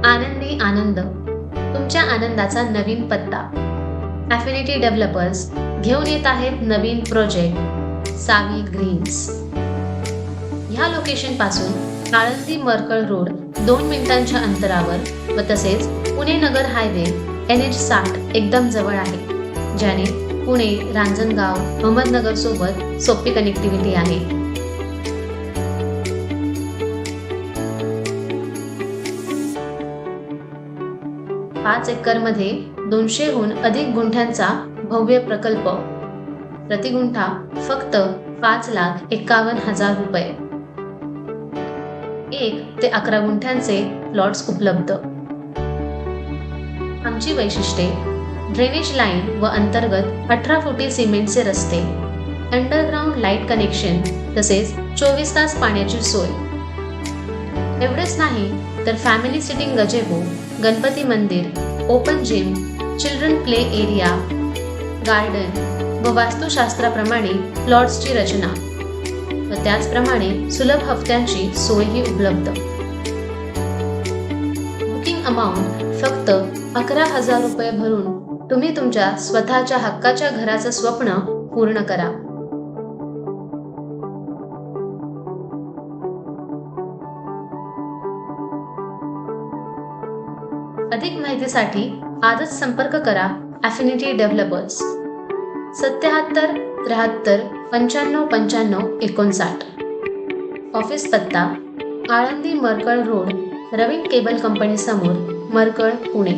आनंदी आनंद, तुमच्या आनंदाचा नवीन पत्ता. ॲफिनिटी डेव्हलपर्स घेऊन येत आहेत नवीन प्रोजेक्ट सावी ग्रीन्स. ह्या लोकेशन पासून आळंदी मरकळ रोड 2 मिनिटांच्या अंतरावर व तसेच पुणे नगर हायवे NH60 एकदम जवळ आहे, ज्याने पुणे, रांजणगाव, अहमदनगर सोबत सोपी कनेक्टिव्हिटी आहे. पाच एकरमध्ये 200हून अधिक गुंठ्यांचा भव्य प्रकल्प. प्रतिगुंठा फक्त 5,51,000 रुपये. 1 ते 11 गुंठ्यांचे प्लॉट्स उपलब्ध. आमची वैशिष्ट्ये: ड्रेनेज लाईन व अंतर्गत 18 फुटी सिमेंटचे रस्ते, अंडरग्राउंड लाईट कनेक्शन तसेच 24 तास पाण्याची सोय. एवढेच नाही तर फॅमिली सिटिंग गजेबो, गणपती मंदिर, open gym, children play area, garden व वास्तुशास्त्राप्रमाणे प्लॉट्सची रचना व त्याचप्रमाणे सुलभ हप्त्यांची सोयही उपलब्ध. बुकिंग अमाऊंट फक्त 11,000 रुपये भरून तुम्ही तुमच्या स्वतःच्या हक्काच्या घराचं स्वप्न पूर्ण करा. अधिक माहितीसाठी आजच संपर्क करा ॲफिनिटी डेव्हलपर्स. 77 73 95 95 59. ऑफिस पत्ता: आळंदी मरकळ रोड, रवीन केबल कंपनी समोर, मरकळ, पुणे.